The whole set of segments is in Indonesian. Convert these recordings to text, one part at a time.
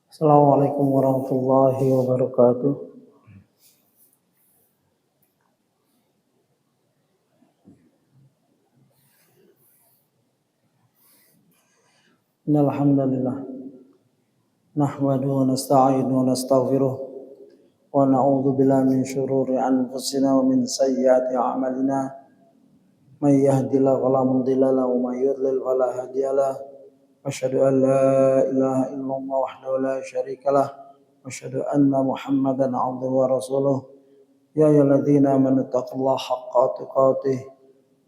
Assalamualaikum warahmatullahi wabarakatuh. Innal hamdalillah nahmaduhu wa nasta'inuhu wa nastaghfiruh wa na'udzu billahi min shururi anfusina wa min sayyiati a'malina. May yahdihillahu fala mudilla lahu wa may yudlil fala hadiya lahu. Asyhadu an la ilaha illallah wahdahu la syarika lah wa asyhadu anna Muhammadan 'abduhu wa rasuluh. Ya ayyuhalladzina amanu taqullaha haqqa tuqatih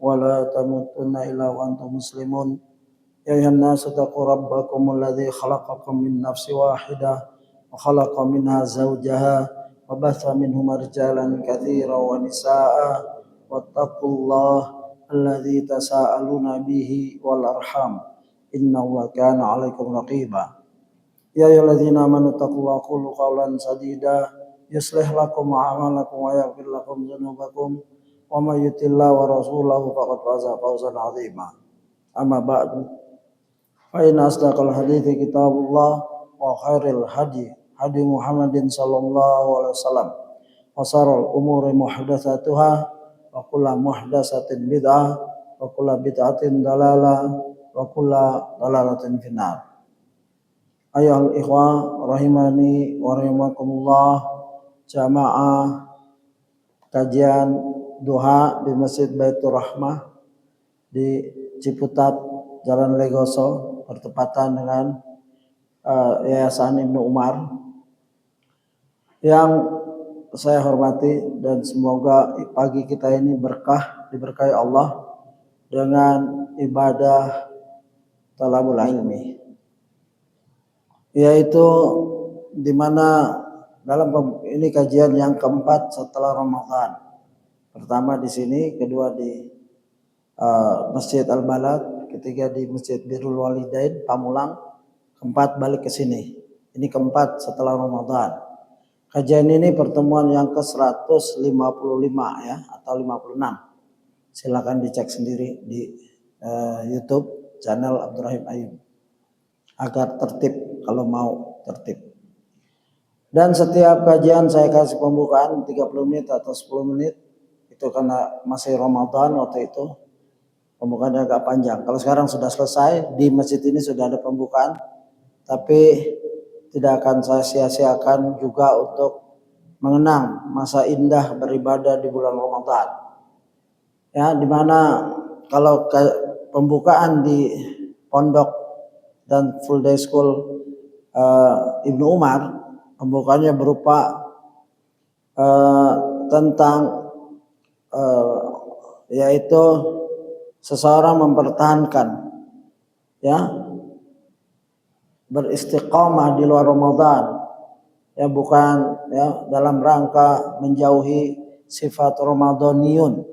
wa la tamutunna illa wa antum muslimun. Ya ayyuhan nasu taqu rabbakumul ladzi khalaqakum min nafsin wahidah wa khalaqa minha zawjaha wa batha minhuma rijalan katsiran wa nisaa'a wattaqullaha alladzi tasaaluna bihi wal arham innallaha kana 'alaikum raqiba. Ya ayyuhalladzina amanu taqullaha qulu qawlan sadida yuslih lakum a'malakum wa yaghfir lakum dzunubakum wa may yuti'illah wa rasulahu faqad faza fawzan 'azima. Amma ba'du. Fa inna asdaqal hadithi kitabullah wa khairil hadi Muhammadin sallallahu alaihi wasallam wa sharral umuri muhdatsatuha wa kullu muhdatsatin bid'ah wa kullu bid'atin dalalah wa kullu dalalatin finnar. Ayyuhal ikhwah rahimani wa rahimakumullah, jamaah kajian duha di Masjid Baitur Rahmah di Ciputat Jalan Legoso bertepatan dengan Yayasan Ibnu Umar yang saya hormati, dan semoga pagi kita ini berkah, diberkahi Allah dengan ibadah talabul ilmi, yaitu di mana dalam ini kajian yang keempat setelah Ramadan. Pertama di sini, kedua di Masjid Al-Balad, ketiga di Masjid Birrul Walidain Pamulang, keempat balik ke sini. Ini keempat setelah Ramadan. Kajian ini pertemuan yang ke-155 ya, atau 56. Silakan dicek sendiri di YouTube channel Abdurrahim Ayub agar tertib kalau mau tertib. Dan setiap kajian saya kasih pembukaan 30 menit atau 10 menit. Itu karena masih Ramadan waktu itu. Pembukaannya agak panjang. Kalau sekarang sudah selesai, di masjid ini sudah ada pembukaan, tapi tidak akan saya sia-siakan juga untuk mengenang masa indah beribadah di bulan Ramadan. Ya, dimana kalau pembukaan di pondok dan full day school Ibnu Umar, pembukaannya berupa tentang yaitu seseorang mempertahankan ya beristiqamah di luar Ramadan, ya bukan ya dalam rangka menjauhi sifat Ramadaniyun,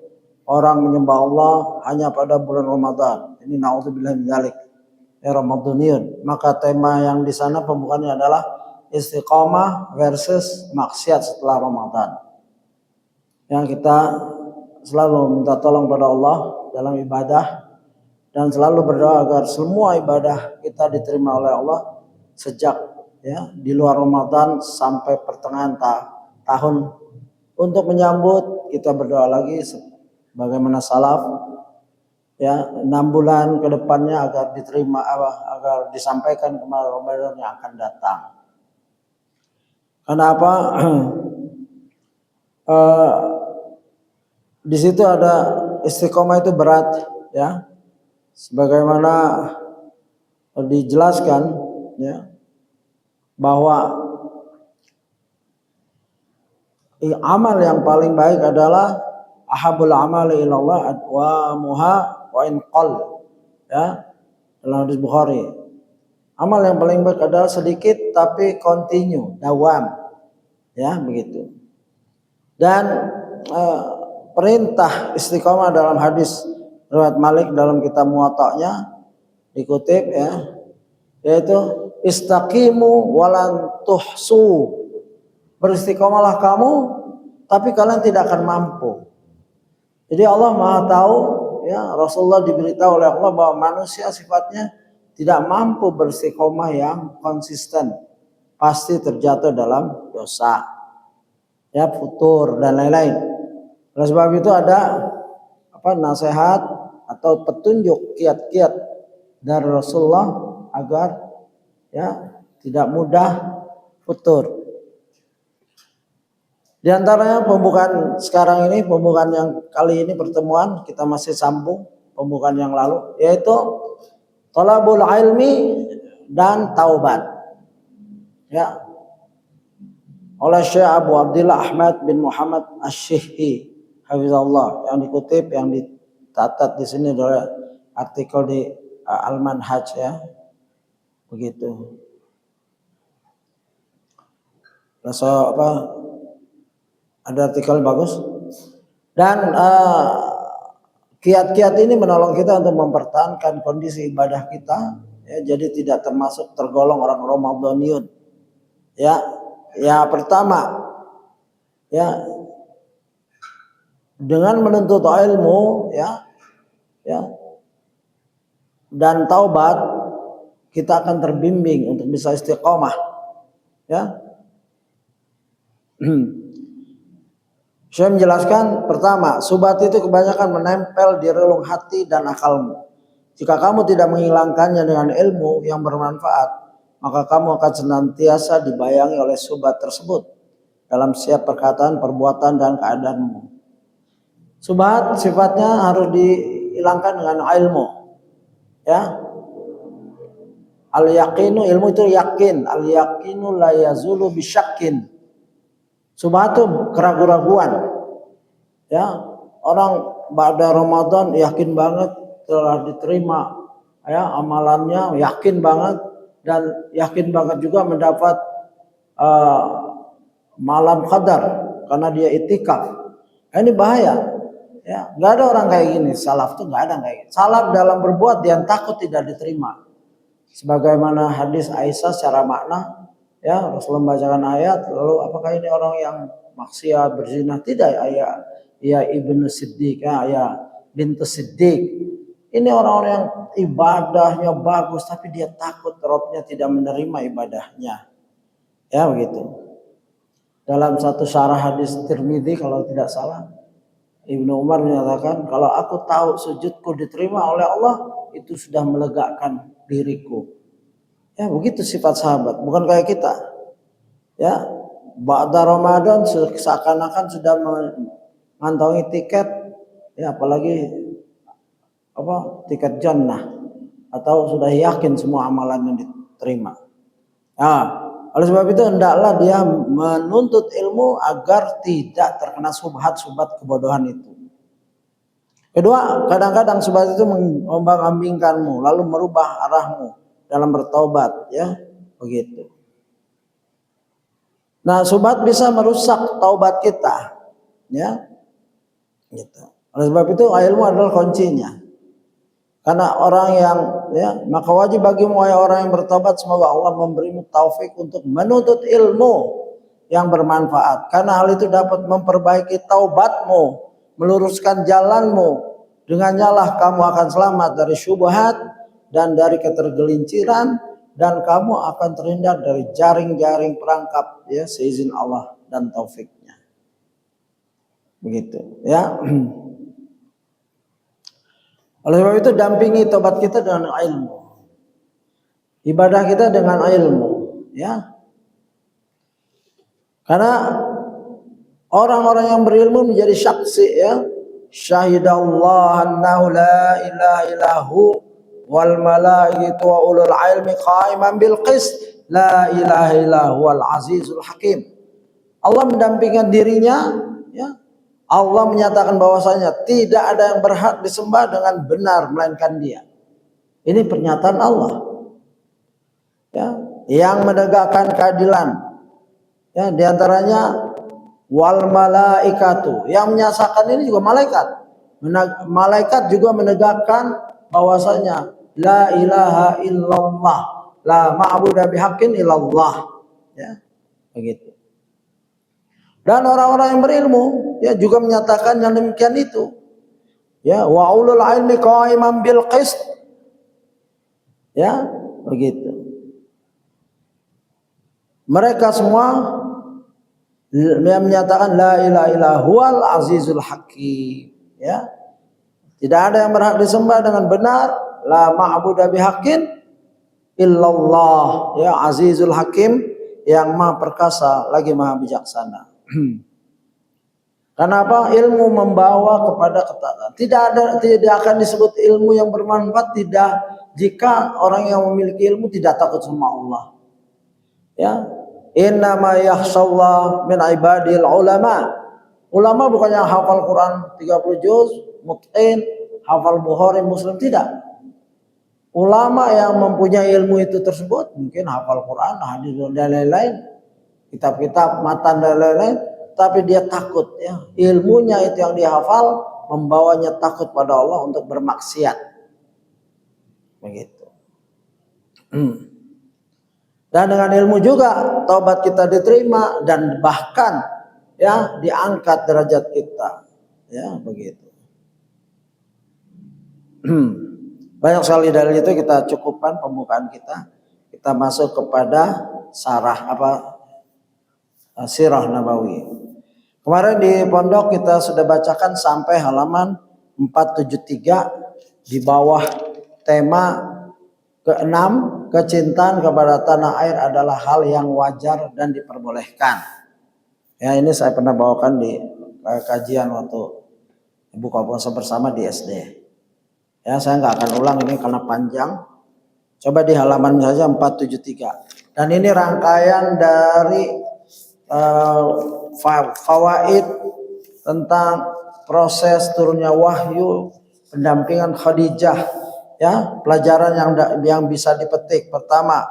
orang menyembah Allah hanya pada bulan Ramadan. Ini naudzubillah min dzalik, ya Ramadaniyun. Maka tema yang di sana pembukaannya adalah istiqamah versus maksiat setelah Ramadan. Yang kita selalu minta tolong pada Allah dalam ibadah dan selalu berdoa agar semua ibadah kita diterima oleh Allah sejak ya di luar Ramadan sampai pertengahan tahun. Untuk menyambut, kita berdoa lagi bagaimana salaf ya 6 bulan ke depannya agar diterima, agar disampaikan kepada Ramadan yang akan datang. Kenapa? Di situ ada istiqomah itu berat ya, sebagaimana dijelaskan ya bahwa amal yang paling baik adalah ahabul amali ilallah adwamuha wa in qall, ya dalam hadis Bukhari. Amal yang paling baik adalah sedikit tapi continue, dawam, ya begitu. Dan perintah istiqomah dalam hadis riwayat Malik dalam kitab Muwatta'nya dikutip ya, yaitu istaqimu walan tuhsu, beristiqomahlah kamu tapi kalian tidak akan mampu. Jadi Allah Maha tahu ya, Rasulullah diberitahu oleh Allah bahwa manusia sifatnya tidak mampu beristiqomah yang konsisten, pasti terjatuh dalam dosa, ya, futur dan lain-lain. Oleh sebab itu ada nasihat atau petunjuk kiat-kiat dari Rasulullah agar ya tidak mudah futur. Di antaranya pembukaan sekarang ini, pembukaan yang kali ini pertemuan kita masih sambung pembukaan yang lalu, yaitu thalabul ilmi dan taubat. Ya. Oleh Syekh Abu Abdillah Ahmad bin Muhammad Asy-Syihhi hafizallah, yang dikutip, yang dicatat di sini oleh artikel di Al-Manhaj, ya. Begitu. Rasa ada artikel bagus. Dan kiat-kiat ini menolong kita untuk mempertahankan kondisi ibadah kita, ya, jadi tidak termasuk tergolong orang Ramadhaniyun. Ya, pertama, ya, dengan menuntut ilmu, ya, dan taubat, kita akan terbimbing untuk bisa istiqomah, ya. Saya menjelaskan, pertama, subhat itu kebanyakan menempel di relung hati dan akalmu. Jika kamu tidak menghilangkannya dengan ilmu yang bermanfaat, maka kamu akan senantiasa dibayangi oleh subhat tersebut dalam setiap perkataan, perbuatan, dan keadaanmu. Subhat sifatnya harus dihilangkan dengan ilmu, ya. Al-yaqinu, ilmu itu yakin. Al-yaqinu la yazulu bisyakin. Subhat itu keraguan-raguan, ya. Orang pada Ramadan yakin banget telah diterima, ya, amalannya, yakin banget, dan yakin banget juga mendapat malam qadar karena dia itikaf. Ini bahaya, ya. Nggak ada orang kayak gini. Salaf tuh nggak ada kayak gini. Salaf dalam berbuat dia takut tidak diterima. Sebagaimana hadis Aisyah secara makna, ya, Rasulullah membacakan ayat, lalu apakah ini orang yang maksiat, berzina? Tidak, ya Ibnu Siddiq, ya bintu Siddiq. Ini orang-orang yang ibadahnya bagus, tapi dia takut Rabbnya tidak menerima ibadahnya, ya, begitu. Dalam satu syarah hadis Tirmidzi kalau tidak salah, Ibnu Umar menyatakan, kalau aku tahu sujudku diterima oleh Allah, itu sudah melegakan diriku. Ya, begitu sifat sahabat, bukan kayak kita. Ya, ba'da Ramadan seakan-akan sudah mengantongi tiket, ya, apalagi tiket jannah, atau sudah yakin semua amalan yang diterima. Nah, oleh sebab itu hendaklah dia menuntut ilmu agar tidak terkena subhat-subhat kebodohan itu. Kedua, kadang-kadang subhat itu mengombang-ambingkanmu, lalu merubah arahmu dalam bertaubat, ya, begitu. Nah, subhat bisa merusak taubat kita, ya, gitu. Oleh sebab itu ilmu adalah kuncinya. Karena orang yang, ya, maka wajib bagimu wahai orang yang bertobat, semoga Allah memberimu taufik untuk menuntut ilmu yang bermanfaat. Karena hal itu dapat memperbaiki taubatmu, meluruskan jalanmu. Dengannya lah kamu akan selamat dari syubhat dan dari ketergelinciran, dan kamu akan terhindar dari jaring-jaring perangkap, ya, seizin Allah dan taufiknya. Begitu, ya. Oleh sebab itu dampingi tobat kita dengan ilmu, ibadah kita dengan ilmu, ya. Karena orang-orang yang berilmu menjadi saksi, ya. Syahidallah annahu la ilaha illahu wal malaikatu wa ulul ilmi qaiman bil qist la ilaha illahu wal azizul hakim. Allah mendampingkan dirinya, ya. Allah menyatakan bahwasanya tidak ada yang berhak disembah dengan benar melainkan Dia. Ini pernyataan Allah, ya, yang menegakkan keadilan, ya, diantaranya wal malaikatu, yang menyaksikan ini juga malaikat. Malaikat juga menegakkan bahwasanya la ilaha illallah, la ma'budu bihaqqin illallah, ya, begitu. Dan orang-orang yang berilmu, ya, juga menyatakan yang demikian itu, ya, wa ulul ilmi qaiman bil qist, Ya, begitu. Mereka semua yang menyatakan la ilaha illa huwal azizul hakim. Ya. Tidak ada yang berhak disembah dengan benar, la ma'budu bihaqqin illallah. Ya, azizul hakim, yang maha perkasa lagi maha bijaksana. Kenapa? Ilmu membawa kepada ketaatan. Tidak akan disebut ilmu yang bermanfaat tidak jika orang yang memiliki ilmu tidak takut sama Allah. Ya, innama yakhshallah min ibadil ulama. Ulama bukannya hafal Quran 30 juz, mutqin, hafal Bukhari, Muslim, tidak. Ulama yang mempunyai ilmu itu tersebut mungkin hafal Quran, hadis dan lain-lain, kitab-kitab matan dan lain-lain, tapi dia takut, ya. Ilmunya itu yang dihafal membawanya takut pada Allah untuk bermaksiat. Begitu. Dan dengan ilmu juga taubat kita diterima dan bahkan ya diangkat derajat kita. Ya, begitu. Banyak sekali dari itu, kita cukupkan pembukaan kita. Kita masuk kepada sirah Nabawi. Kemarin di pondok kita sudah bacakan sampai halaman 473 di bawah tema ke-6, kecintaan kepada tanah air adalah hal yang wajar dan diperbolehkan. Ya, ini saya pernah bawakan di kajian waktu buka puasa bersama di SD. Ya, saya nggak akan ulang ini karena panjang. Coba di halaman saja 473. Dan ini rangkaian dari fawaid tentang proses turunnya wahyu, pendampingan Khadijah, ya, pelajaran yang bisa dipetik. Pertama,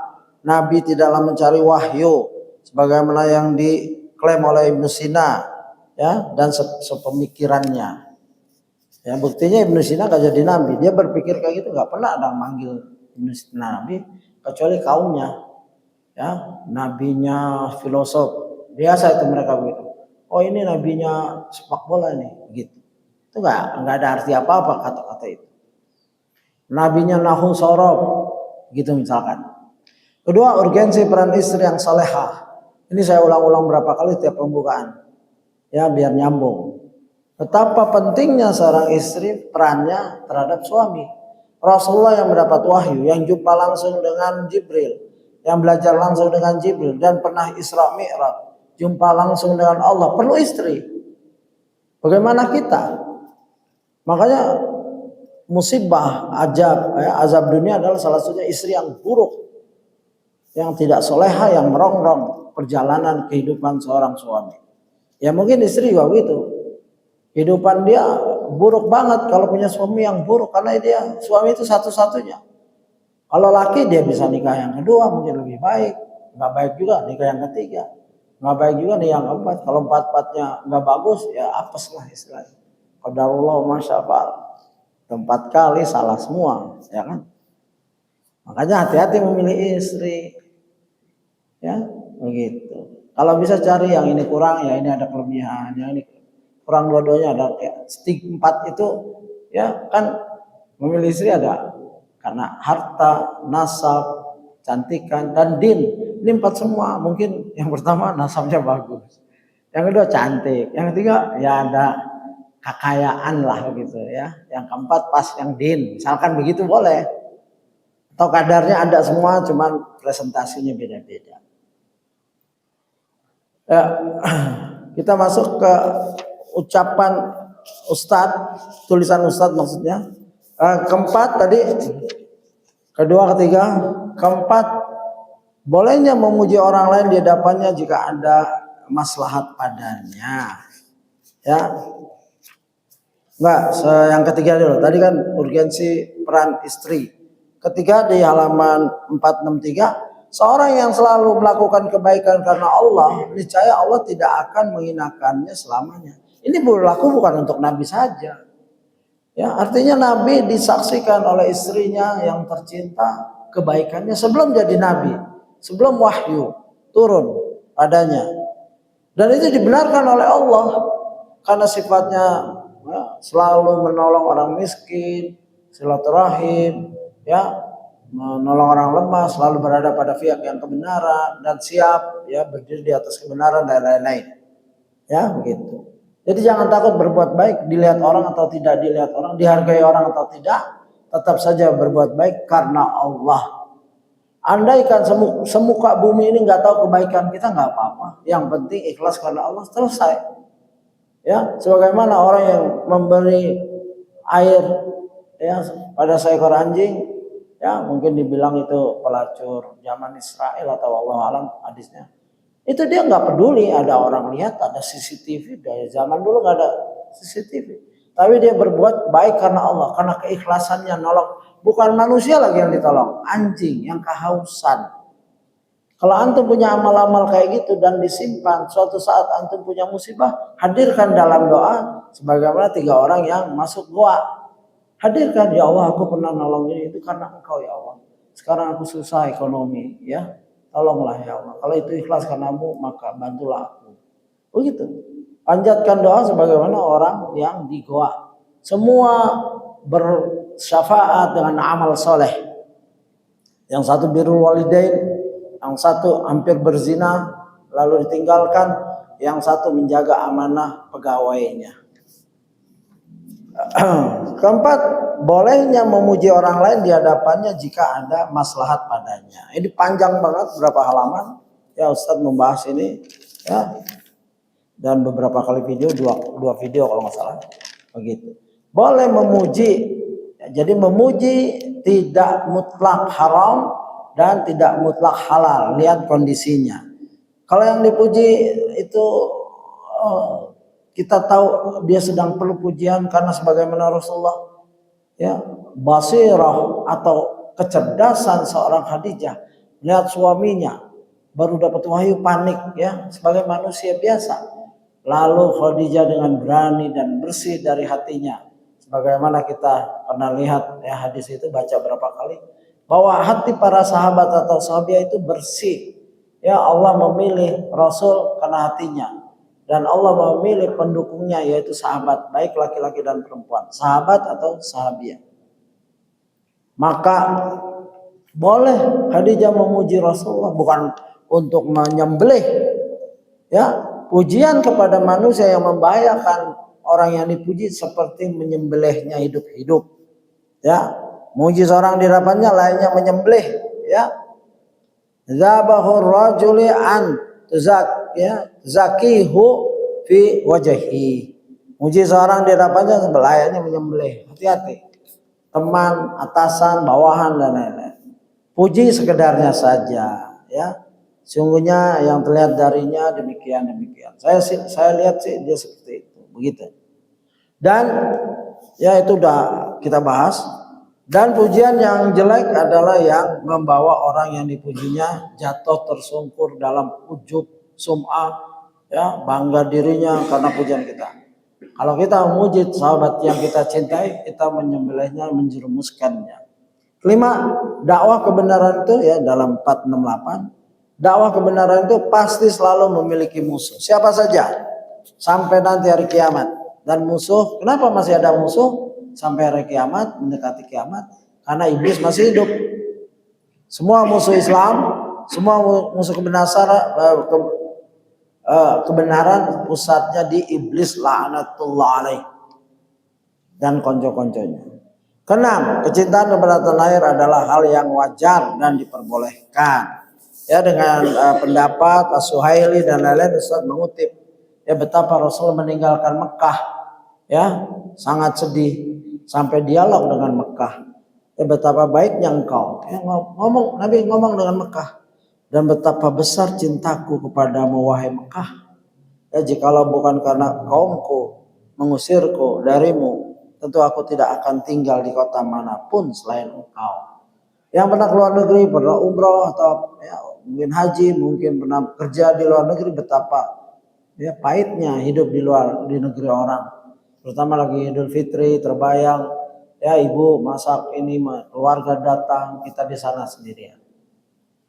Nabi tidaklah mencari wahyu sebagaimana yang diklaim oleh Ibnu Sina, ya, dan sepemikirannya. Ya, buktinya Ibnu Sina gak jadi nabi, dia berpikir kayak gitu, nggak pernah ada manggil Ibnu Sina nabi kecuali kaumnya, ya, nabinya filosof. Biasa itu mereka begitu. Oh, ini nabinya sepak bola nih, gitu. Itu nggak ada arti apa-apa kata-kata itu. Nabinya nahu sorob, gitu misalkan. Kedua, urgensi peran istri yang salehah. Ini saya ulang-ulang berapa kali tiap pembukaan, ya, biar nyambung. Betapa pentingnya seorang istri perannya terhadap suami. Rasulullah yang mendapat wahyu, yang jumpa langsung dengan Jibril, yang belajar langsung dengan Jibril, dan pernah Isra Mi'raj, jumpa langsung dengan Allah, perlu istri. Bagaimana kita? Makanya musibah, azab dunia adalah salah satunya istri yang buruk, yang tidak soleha, yang merongrong perjalanan kehidupan seorang suami. Ya mungkin istri juga begitu. Kehidupan dia buruk banget kalau punya suami yang buruk, karena dia suami itu satu-satunya. Kalau laki dia bisa nikah yang kedua mungkin lebih baik, nggak baik juga nikah yang ketiga. Nggak baik juga nih yang keempat. Kalau empat-empatnya nggak bagus, ya apes lah istilahnya. Qadarullah masyaallah. 4 kali salah semua, ya kan? Makanya hati-hati memilih istri. Ya, begitu. Kalau bisa cari yang ini kurang, ya ini ada kelebihan, yang ini kurang, dua-duanya ada. Ya, 4 itu, ya kan, memilih istri ada karena harta, nasab, cantikan, dan din. Ini 4 semua. Mungkin yang pertama nasabnya bagus, yang kedua cantik, yang ketiga ya ada kekayaan lah gitu ya, yang keempat pas yang din, misalkan begitu boleh. Atau kadarnya ada semua, cuman presentasinya beda-beda. Ya, kita masuk ke ucapan Ustadz, tulisan Ustadz maksudnya. Keempat tadi, kedua, ketiga, keempat, bolehnya memuji orang lain di hadapannya jika ada maslahat padanya. Ya. Enggak, yang ketiga dulu. Tadi kan urgensi peran istri. Ketiga di halaman 463, seorang yang selalu melakukan kebaikan karena Allah, niscaya Allah tidak akan menghinakannya selamanya. Ini berlaku bukan untuk Nabi saja. Ya, artinya Nabi disaksikan oleh istrinya yang tercinta kebaikannya sebelum jadi Nabi, sebelum wahyu turun padanya. Dan itu dibenarkan oleh Allah karena sifatnya ya, selalu menolong orang miskin, silaturahim, ya, menolong orang lemah, selalu berada pada pihak yang kebenaran dan siap ya berdiri di atas kebenaran dan lain-lain. Ya, begitu. Jadi jangan takut berbuat baik, dilihat orang atau tidak dilihat orang, dihargai orang atau tidak, tetap saja berbuat baik karena Allah. Andaikan semuka bumi ini nggak tahu kebaikan kita, nggak apa-apa. Yang penting ikhlas karena Allah, selesai. Ya, sebagaimana orang yang memberi air ya pada seekor anjing, ya mungkin dibilang itu pelacur zaman Israel atau Allah alam hadisnya. Itu dia nggak peduli ada orang lihat, ada CCTV. Dari zaman dulu nggak ada CCTV. Tapi dia berbuat baik karena Allah, karena keikhlasannya nolong. Bukan manusia lagi yang ditolong, anjing yang kehausan. Kalau antum punya amal-amal kayak gitu dan disimpan, suatu saat antum punya musibah, hadirkan dalam doa sebagaimana 3 orang yang masuk gua. Hadirkan, ya Allah aku pernah nolong ini itu karena Engkau ya Allah. Sekarang aku susah ekonomi ya. Tolonglah ya Allah. Kalau itu ikhlas karenamu maka bantulah aku. Begitu. Panjatkan doa sebagaimana orang yang di goa. Semua bersyafaat dengan amal soleh. Yang satu birrul walidain, yang satu hampir berzina lalu ditinggalkan, yang satu menjaga amanah pegawainya. Keempat, bolehnya memuji orang lain di hadapannya jika ada maslahat padanya. Ini panjang banget, berapa halaman ya Ustadz membahas ini ya, dan beberapa kali video, dua video kalau nggak salah begitu. Boleh memuji, jadi memuji tidak mutlak haram dan tidak mutlak halal, lihat kondisinya. Kalau yang dipuji itu kita tahu dia sedang perlu pujian karena sebagaimana Rasulullah ya, basirah atau kecerdasan seorang Khadijah melihat suaminya baru dapat wahyu, panik ya sebagai manusia biasa. Lalu Khadijah dengan berani dan bersih dari hatinya, sebagaimana kita pernah lihat ya hadis itu baca berapa kali, bahwa hati para sahabat atau sahabiah itu bersih. Ya Allah memilih Rasul karena hatinya. Dan Allah memilih pendukungnya yaitu sahabat, baik laki-laki dan perempuan, sahabat atau sahabiah. Maka boleh Khadijah memuji Rasulullah, bukan untuk menyembelih. Ya, pujian kepada manusia yang membahayakan orang yang dipuji seperti menyembelihnya hidup-hidup. Ya, muji seorang di hadapannya lainnya menyembelih. Ya, zabahur rajuli an zakihu fi wajhi. Muji seorang di hadapannya sebelayanya menyembelih. Hati-hati. Teman, atasan, bawahan dan lain-lain. Puji sekedarnya saja, ya. Sungguhnya yang terlihat darinya demikian. Saya lihat sih dia seperti itu, begitu. Dan ya itu udah kita bahas. Dan pujian yang jelek adalah yang membawa orang yang dipujinya jatuh tersungkur dalam ujub, sum'ah, ya, bangga dirinya karena pujian kita. Kalau kita memuji sahabat yang kita cintai, kita menyembelihnya, menjerumuskannya. Kelima, dakwah kebenaran itu ya dalam 468, dakwah kebenaran itu pasti selalu memiliki musuh. Siapa saja sampai nanti hari kiamat. Dan musuh, kenapa masih ada musuh? Sampai hari kiamat, mendekati kiamat, karena iblis masih hidup. Semua musuh Islam, semua musuh kebenaran pusatnya di iblis la'natullah alaih dan konco-konconya. Keenam, kecintaan kepada tanah air adalah hal yang wajar dan diperbolehkan. Ya, dengan pendapat As-Suhaili dan lain-lain, Ustaz mengutip ya betapa Rasul meninggalkan Mekah, ya sangat sedih. Sampai dialog dengan Mekah. Ya betapa baiknya engkau. Ya, Nabi ngomong dengan Mekah. Dan betapa besar cintaku kepadamu wahai Mekah. Ya jikalau bukan karena kaumku mengusirku darimu, tentu aku tidak akan tinggal di kota manapun selain engkau. Yang pernah keluar negeri, pernah umroh atau ya, mungkin haji, mungkin pernah kerja di luar negeri, betapa ya pahitnya hidup di negeri orang. Terutama lagi Idul Fitri terbayang ya ibu masak ini, keluarga datang, kita di sana sendirian.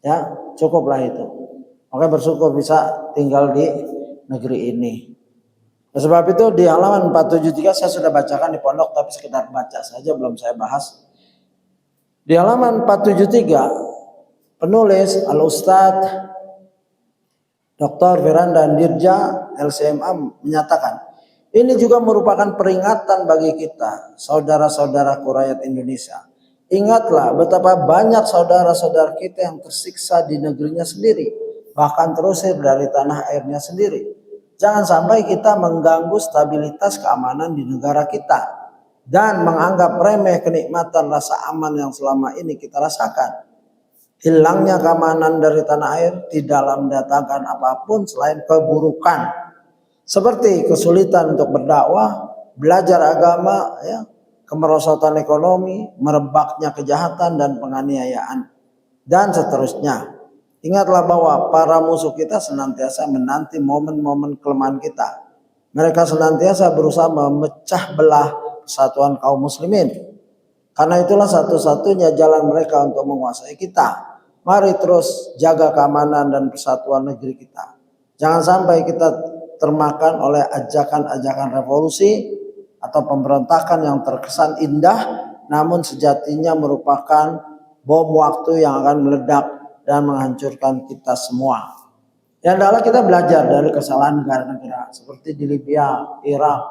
Ya cukuplah itu. Makanya bersyukur bisa tinggal di negeri ini. Nah, sebab itu di halaman 473 saya sudah bacakan di pondok, tapi sekedar baca saja, belum saya bahas. Di halaman 473 penulis Al-Ustadz Dr. Firanda Dirja LCMA menyatakan, ini juga merupakan peringatan bagi kita, saudara-saudaraku rakyat Indonesia. Ingatlah betapa banyak saudara-saudara kita yang tersiksa di negerinya sendiri, bahkan terusir dari tanah airnya sendiri. Jangan sampai kita mengganggu stabilitas keamanan di negara kita dan menganggap remeh kenikmatan rasa aman yang selama ini kita rasakan. Hilangnya keamanan dari tanah air tidaklah mendatangkan apapun selain keburukan, seperti kesulitan untuk berdakwah, belajar agama, ya, kemerosotan ekonomi, merebaknya kejahatan dan penganiayaan, dan seterusnya. Ingatlah bahwa para musuh kita senantiasa menanti momen-momen kelemahan kita. Mereka senantiasa berusaha memecah belah persatuan kaum muslimin. Karena itulah satu-satunya jalan mereka untuk menguasai kita. Mari terus jaga keamanan dan persatuan negeri kita. Jangan sampai kita termakan oleh ajakan-ajakan revolusi atau pemberontakan yang terkesan indah, namun sejatinya merupakan bom waktu yang akan meledak dan menghancurkan kita semua. Yang adalah kita belajar dari kesalahan negara-negara seperti di Libya, Irak,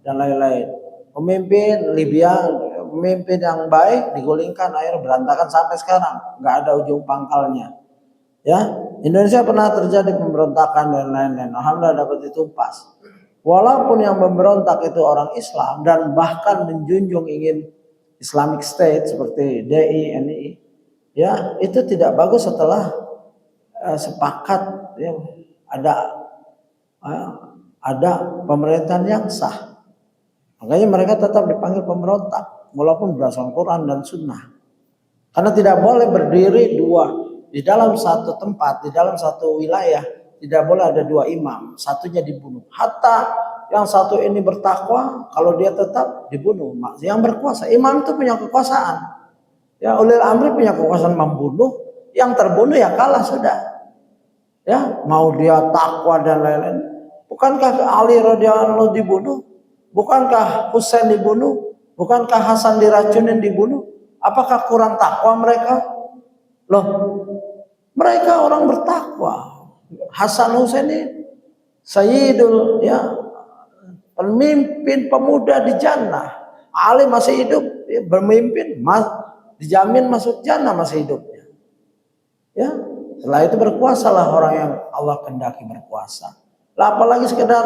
dan lain-lain. Pemimpin Libya, pemimpin yang baik digulingkan, akhirnya berantakan sampai sekarang, nggak ada ujung pangkalnya. Ya, Indonesia pernah terjadi pemberontakan dan lain-lain. Alhamdulillah dapat ditumpas. Walaupun yang memberontak itu orang Islam dan bahkan menjunjung ingin Islamic State seperti DI, NI, ya itu tidak bagus setelah sepakat, ya, ada pemerintahan yang sah. Makanya mereka tetap dipanggil pemberontak walaupun berdasarkan Quran dan Sunnah. Karena tidak boleh berdiri dua di dalam satu tempat, di dalam satu wilayah, tidak boleh ada dua imam, satunya dibunuh. Hatta yang satu ini bertakwa, kalau dia tetap dibunuh. Yang berkuasa, imam itu punya kekuasaan. Ya, ulil amri punya kekuasaan membunuh, yang terbunuh ya kalah sudah. Ya, mau dia takwa dan lain-lain. Bukankah Ali radhiyallahu dibunuh? Bukankah Husain dibunuh? Bukankah Hasan diracunin dibunuh? Apakah kurang takwa mereka? Loh, mereka orang bertakwa. Hasan Husain ini Sayyidul, ya, pemimpin pemuda di jannah. Ali masih hidup, ya, bermimpin, dijamin masuk jannah masih hidupnya. Ya, setelah itu berkuasalah orang yang Allah kehendaki berkuasa. Lah apalagi sekedar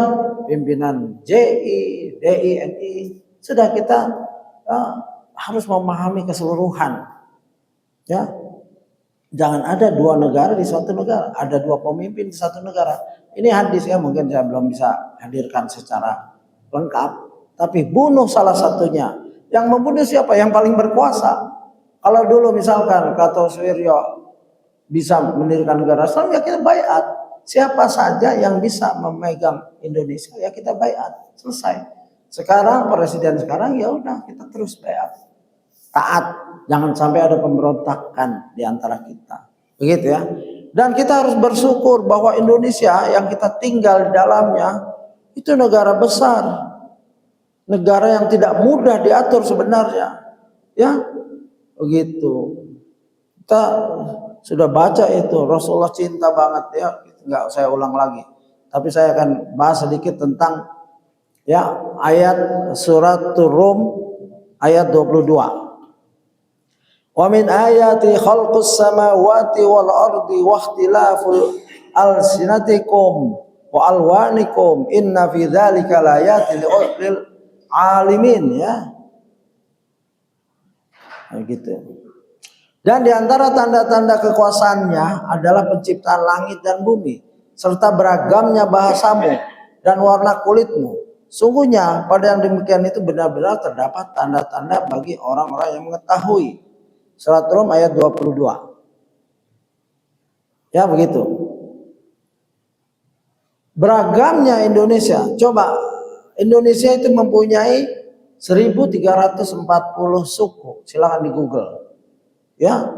pimpinan JI, DI, NI. Sudah kita harus memahami keseluruhan. Ya, jangan ada dua negara di suatu negara, ada dua pemimpin di satu negara. Ini hadis ya, mungkin saya belum bisa hadirkan secara lengkap. Tapi bunuh salah satunya. Yang membunuh siapa? Yang paling berkuasa. Kalau dulu misalkan Kartosuwiryo bisa mendirikan negara Islam, ya kita baiat. Siapa saja yang bisa memegang Indonesia, ya kita baiat. Selesai. Sekarang presiden sekarang, ya udah kita terus baiat. Taat. Jangan sampai ada pemberontakan di antara kita. Begitu ya. Dan kita harus bersyukur bahwa Indonesia yang kita tinggal di dalamnya itu negara besar. Negara yang tidak mudah diatur sebenarnya. Ya. Begitu. Kita sudah baca itu, Rasulullah cinta banget, ya, nggak saya ulang lagi. Tapi saya akan bahas sedikit tentang, ya, ayat surat Rum ayat 22. Wa min ayati khalqus samawati wal ardi wa ikhtilaful alsinatikum wa alwanikum inna fi dzalika laayatil lil alimin, ya. Begitu. Dan di antara tanda-tanda kekuasaannya adalah penciptaan langit dan bumi, serta beragamnya bahasamu dan warna kulitmu. Sungguhnya pada yang demikian itu benar-benar terdapat tanda-tanda bagi orang-orang yang mengetahui. Surat Rum ayat 22. Ya begitu. Beragamnya Indonesia. Coba, Indonesia itu mempunyai 1340 suku. Silahkan di Google. Ya,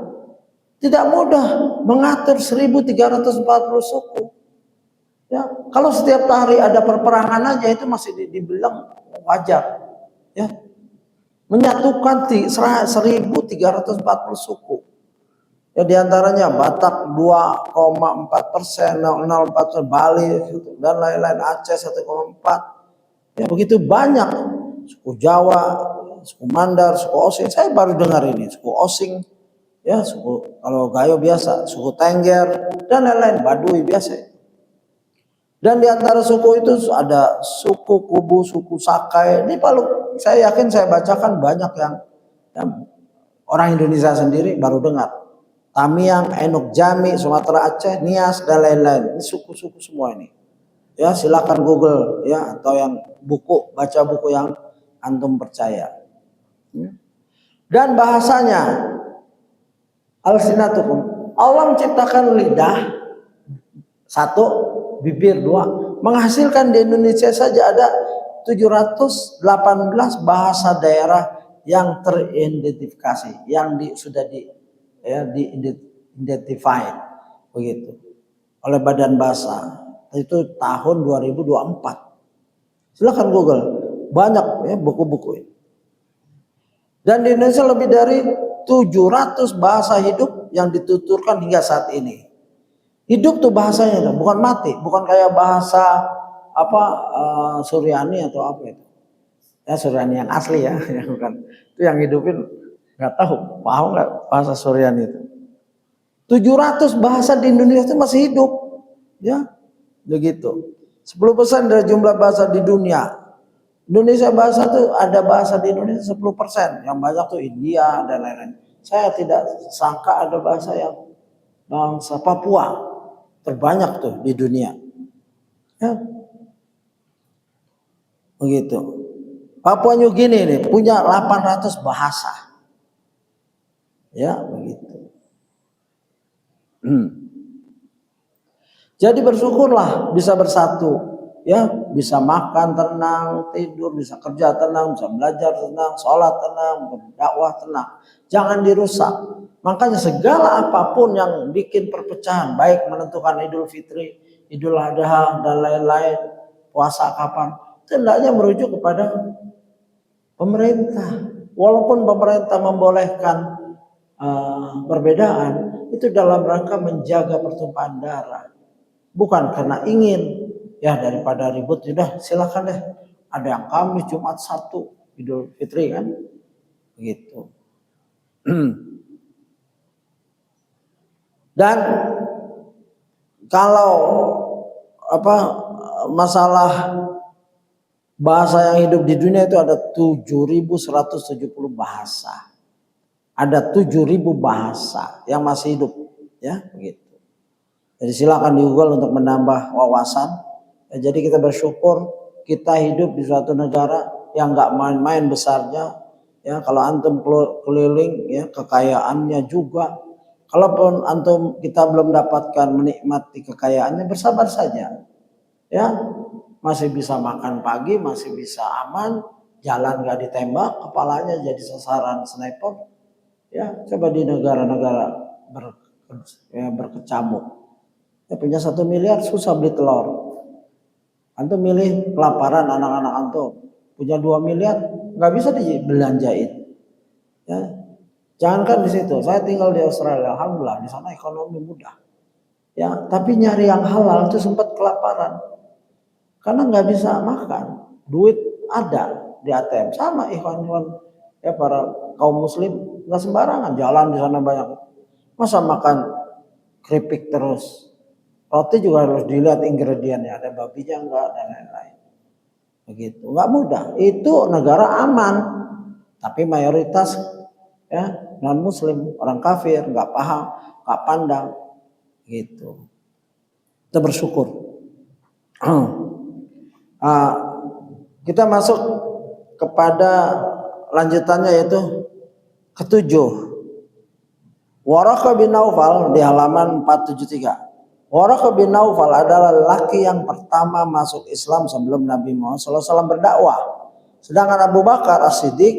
tidak mudah mengatur 1340 suku. Ya, kalau setiap hari ada perperangan aja itu masih dibilang wajar. Ya, menyatukan 1.340 suku. Ya diantaranya Batak 2,4%, 0,04%, Bali dan lain-lain, Aceh 1,4%. Ya begitu banyak. Suku Jawa, suku Mandar, suku Osing. Saya baru dengar ini, suku Osing. Ya suku, kalau Gayo biasa, suku Tengger dan lain-lain, Baduy biasa. Dan di antara suku itu ada suku Kubu, suku Sakai. Ini Palu, saya yakin saya bacakan banyak yang orang Indonesia sendiri baru dengar. Tamiang, Enok Jami, Sumatera Aceh, Nias dan lain-lain. Ini suku-suku semua ini. Ya silakan Google ya, atau yang buku, baca buku yang antum percaya. Dan bahasanya alsinatukum. Allah menciptakan lidah satu, bibir dua, menghasilkan di Indonesia saja ada 718 bahasa daerah yang teridentifikasi, yang sudah diidentified begitu oleh Badan Bahasa. Itu tahun 2024. Silakan Google, banyak ya buku-buku. Dan di Indonesia lebih dari 700 bahasa hidup yang dituturkan hingga saat ini. Hidup tuh bahasanya, bukan mati, bukan kayak bahasa Suryani atau apa itu. Ya Suryani yang asli ya, bukan. Itu yang hidupin nggak tahu, paham nggak bahasa Suryani itu. 700 bahasa di Indonesia itu masih hidup, ya, begitu. 10% dari jumlah bahasa di dunia. Indonesia bahasa tuh ada bahasa di Indonesia 10%, yang banyak tuh India dan lain-lain. Saya tidak sangka ada bahasa yang bangsa Papua terbanyak tuh di dunia. Ya. Begitu. Papua New Guinea ini punya 800 bahasa. Ya, begitu. Jadi bersyukurlah bisa bersatu, ya, bisa makan tenang, tidur, bisa kerja tenang, bisa belajar tenang, sholat tenang, berdakwah tenang. Jangan dirusak. Makanya segala apapun yang bikin perpecahan, baik menentukan Idul Fitri, Idul Adha dan lain-lain, puasa kapan, hendaknya merujuk kepada pemerintah. Walaupun pemerintah membolehkan perbedaan, itu dalam rangka menjaga pertumpahan darah. Bukan karena ingin, ya daripada ribut, sudah silakan deh. Ada yang Kamis, Jumat, Sabtu, Idul Fitri kan, begitu. Dan kalau masalah bahasa yang hidup di dunia itu ada 7.170 bahasa. Ada 7.000 bahasa yang masih hidup, ya begitu. Jadi silakan di Google untuk menambah wawasan. Ya, jadi kita bersyukur kita hidup di suatu negara yang nggak main-main besarnya. Ya kalau antum keliling, ya kekayaannya juga. Kalaupun antum kita belum dapatkan menikmati kekayaannya, bersabar saja. Ya masih bisa makan pagi, masih bisa aman, jalan nggak ditembak, kepalanya jadi sasaran sniper. Ya coba di negara-negara berkecamuk. Ya, punya 1 miliar susah beli telur. Antum milih kelaparan anak-anak antum. Punya 2 miliar nggak bisa dibelanjain. Ya. Jangankan di situ. Saya tinggal di Australia, alhamdulillah di sana ekonomi mudah. Ya, tapi nyari yang halal itu sempat kelaparan. Karena nggak bisa makan. Duit ada di ATM. Sama ikhwan-ikhwan ya para kaum muslim nggak sembarangan jalan di sana banyak. Masa makan keripik terus? Roti juga harus dilihat ingredientnya, ada babinya enggak dan lain-lain. Begitu, enggak mudah. Itu negara aman, tapi mayoritas ya non muslim, orang kafir, enggak paham, enggak pandang, gitu. Kita bersyukur. Kita masuk kepada lanjutannya yaitu ketujuh. Waraqah bin Naufal di halaman 473. Waraqah bin Naufal adalah laki yang pertama masuk Islam sebelum Nabi Muhammad SAW berdakwah. Sedangkan Abu Bakar As-Siddiq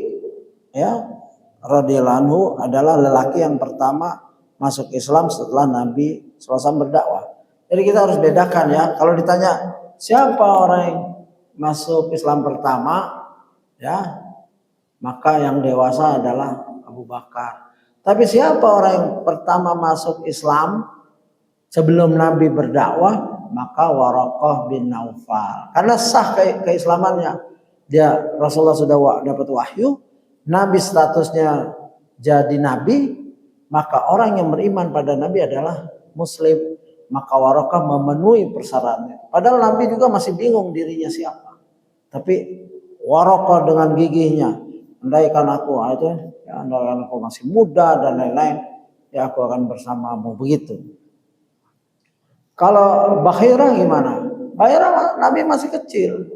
ya radhiyallahu anhu adalah lelaki yang pertama masuk Islam setelah Nabi SAW berdakwah. Jadi kita harus bedakan ya. Kalau ditanya siapa orang yang masuk Islam pertama, ya Maka yang dewasa adalah Abu Bakar. Tapi siapa orang yang pertama masuk Islam sebelum Nabi berdakwah? Maka Waraqah bin Naufal. Karena sah keislamannya. Dia Rasulullah sudah dapat wahyu, Nabi statusnya jadi nabi, maka orang yang beriman pada Nabi adalah Muslim. Maka Waraqah memenuhi persyaratannya. Padahal Nabi juga masih bingung dirinya siapa. Tapi Waraqah dengan gigihnya, andaikan aku itu, ya, andaikan aku masih muda dan lain-lain, ya aku akan bersamamu, begitu. Kalau Bahira gimana? Bahira Nabi masih kecil,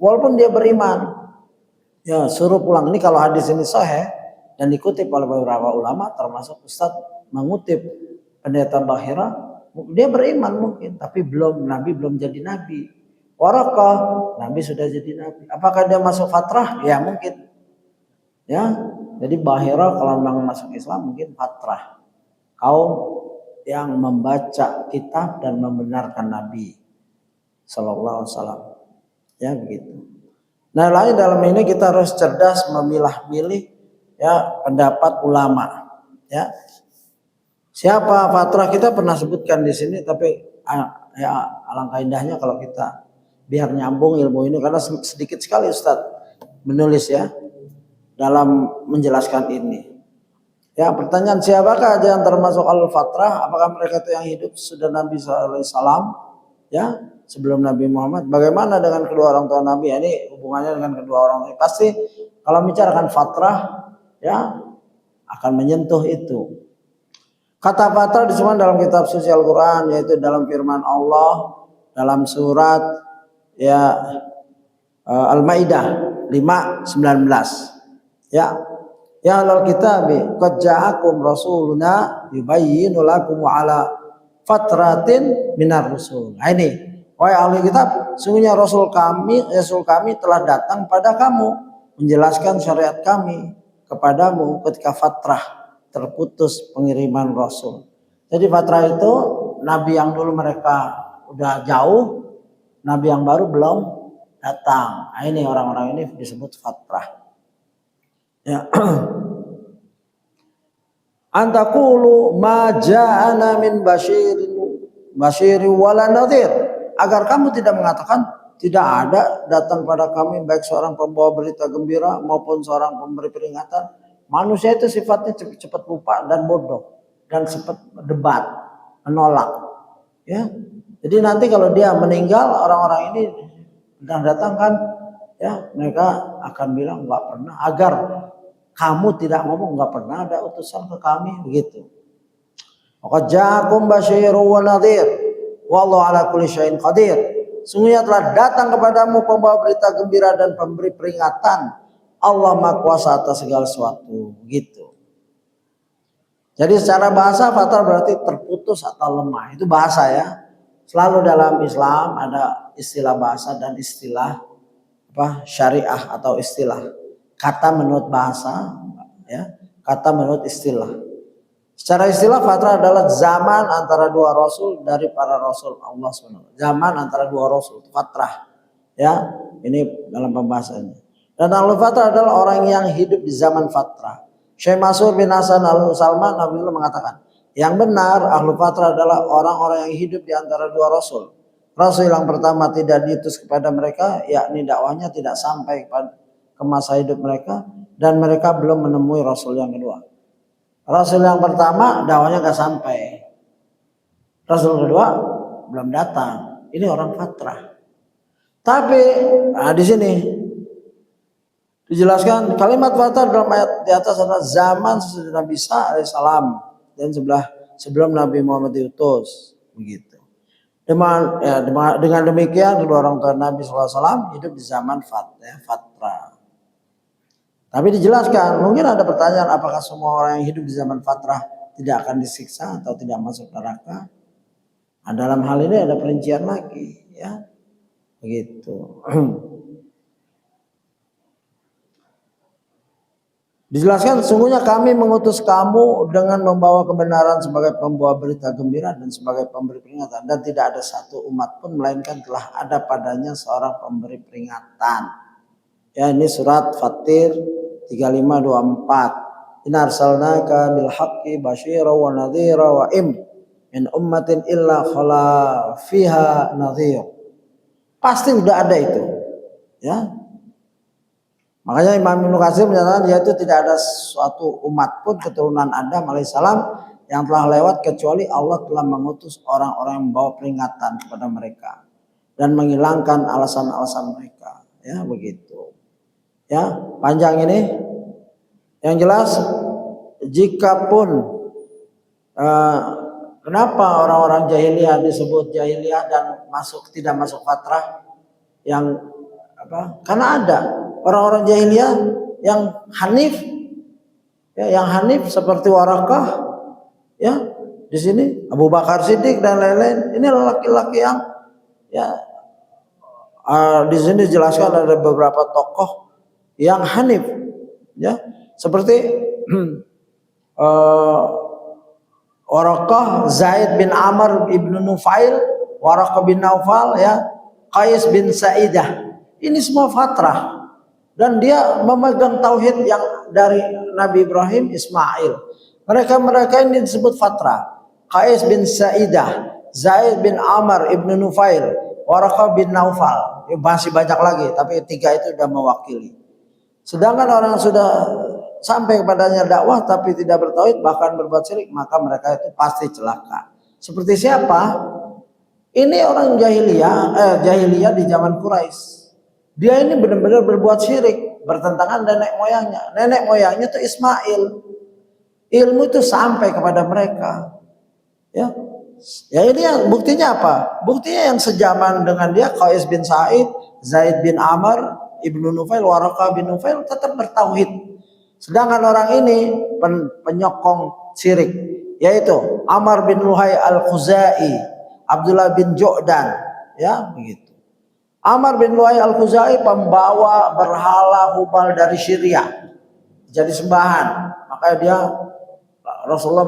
walaupun dia beriman, ya suruh pulang. Ini kalau hadis ini sahih dan dikutip oleh beberapa ulama, termasuk Ustadz mengutip pendeta Bahira, dia beriman mungkin, tapi Nabi belum jadi nabi. Waraqah, Nabi sudah jadi nabi. Apakah dia masuk fatrah? Ya mungkin. Ya, jadi Bahira kalau memang masuk Islam mungkin fatrah. Kaum yang membaca kitab dan membenarkan Nabi Sallallahu Alaihi Wasallam. Ya begitu. Nah, lain dalam ini kita harus cerdas memilah-milih ya pendapat ulama. Ya, siapa fatrah kita pernah sebutkan di sini, tapi ya alangkah indahnya kalau kita biar nyambung ilmu ini, karena sedikit sekali Ustadz menulis ya dalam menjelaskan ini. Ya, pertanyaan siapakah yang termasuk al-fatrah? Apakah mereka itu yang hidup sudah Nabi SAW ya sebelum Nabi Muhammad? Bagaimana dengan kedua orang tua Nabi? Ini hubungannya dengan kedua orang ini. Pasti kalau bicarakan fatrah ya akan menyentuh itu. Kata fatrah disebut dalam kitab suci Al-Quran, yaitu dalam firman Allah dalam surat ya Al-Maidah 5:19 ya. Ya ahlal kitabi qad ja'akum rasuluna yubayyinu lakum ala fatratin minar rusul. Nah ini, wahai ahli kitab, sungguhnya rasul kami telah datang pada kamu menjelaskan syariat kami kepadamu ketika fatrah terputus pengiriman rasul. Jadi fatrah itu nabi yang dulu mereka udah jauh, nabi yang baru belum datang. Nah ini orang-orang ini disebut fatrah. Ya. Antakulu ma ja'ana min basyirin wala nadhir, agar kamu tidak mengatakan tidak ada datang pada kami baik seorang pembawa berita gembira maupun seorang pemberi peringatan. Manusia itu sifatnya cepat lupa dan bodoh dan cepat debat, menolak. Ya. Jadi nanti kalau dia meninggal, orang-orang ini datang kan ya mereka akan bilang nggak pernah, agar kamu tidak ngomong nggak pernah ada utusan ke kami, begitu. Maka ja'akum basyirun wa nadhir wallahu ala kulli syai'in qadir. Sungguhnya telah datang kepadamu pembawa berita gembira dan pemberi peringatan. Allah Maha Kuasa atas segala sesuatu, begitu. Jadi secara bahasa fatrah berarti terputus atau lemah. Itu bahasa ya. Selalu dalam Islam ada istilah bahasa dan istilah syariah atau istilah. Kata menurut bahasa, ya, kata menurut istilah. Secara istilah fatrah adalah zaman antara dua rasul dari para rasul Allah SWT. Zaman antara dua rasul, fatrah. Ya, ini dalam pembahasannya. Dan al-fatrah adalah orang yang hidup di zaman fatrah. Syekh Mansur bin Hasan al-Salman Nabiullah mengatakan, yang benar ahlu fatrah adalah orang-orang yang hidup di antara dua rasul. Rasul yang pertama tidak diutus kepada mereka, yakni dakwahnya tidak sampai ke masa hidup mereka, dan mereka belum menemui rasul yang kedua. Rasul yang pertama dakwahnya gak sampai, rasul kedua belum datang. Ini orang fatrah. Tapi di sini dijelaskan kalimat fatrah dalam ayat di atas adalah zaman sesudah Nabi Isa alaihissalam dan sebelum Nabi Muhammad diutus, begitu. Dengan demikian kedua orang tua Nabi SAW hidup di zaman fatrah. Tapi dijelaskan, mungkin ada pertanyaan, apakah semua orang yang hidup di zaman fatrah tidak akan disiksa atau tidak masuk neraka? Nah, dalam hal ini ada perincian lagi, ya, begitu. Dijelaskan, sungguhnya kami mengutus kamu dengan membawa kebenaran sebagai pembawa berita gembira dan sebagai pemberi peringatan, dan tidak ada satu umat pun melainkan telah ada padanya seorang pemberi peringatan. Ya, ini surat Fatir 35-24. Inna arsalnaka bil haqqi basyira wa nadhira wa min ummatin illa khala fiha nadhir. Pasti udah ada itu. Ya. Makanya Imam Ibnu Katsir menyatakan yaitu tidak ada suatu umat pun keturunan Adam alaihissalam yang telah lewat kecuali Allah telah mengutus orang-orang yang membawa peringatan kepada mereka dan menghilangkan alasan-alasan mereka. Ya, begitu. Ya, panjang ini. Yang jelas jikapun kenapa orang-orang jahiliyah disebut jahiliyah dan tidak masuk fatrah yang apa? Karena ada orang-orang jahiliyah yang hanif, ya, yang hanif seperti Warakah, ya, di sini Abu Bakar Siddiq dan lain-lain. Ini laki-laki yang, ya, di sini dijelaskan ada beberapa tokoh yang hanif, ya, seperti Warakah, Zaid bin Amr ibnu Nufail, Warakah bin Naufal, ya, Qais bin Sa'idah. Ini semua fatrah. Dan dia memegang tauhid yang dari Nabi Ibrahim, Ismail. Mereka ini disebut fatrah. Qais bin Sa'idah, Zaid bin Amr ibnu Nufail, Warakah bin Naufal. Masih banyak lagi, tapi 3 itu sudah mewakili. Sedangkan orang yang sudah sampai kepadanya dakwah tapi tidak bertauhid bahkan berbuat syirik, maka mereka itu pasti celaka. Seperti siapa? Ini orang jahiliyah di zaman Quraisy. Dia ini benar-benar berbuat syirik, bertentangan nenek moyangnya. Nenek moyangnya itu Ismail. Ilmu itu sampai kepada mereka. Ya. Ya ini yang buktinya apa? Buktinya yang sejaman dengan dia Qais bin Sa'id, Zaid bin Amr ibnu Nufail, Warakah bin Nufail tetap bertauhid. Sedangkan orang ini penyokong syirik, yaitu Amr bin Luhai al-Khuzai, Abdullah bin Ju'dan, ya begitu. Amr bin Luhai al-Khuzai pembawa berhala Hubal dari Syria, jadi sembahan. Makanya dia, Rasulullah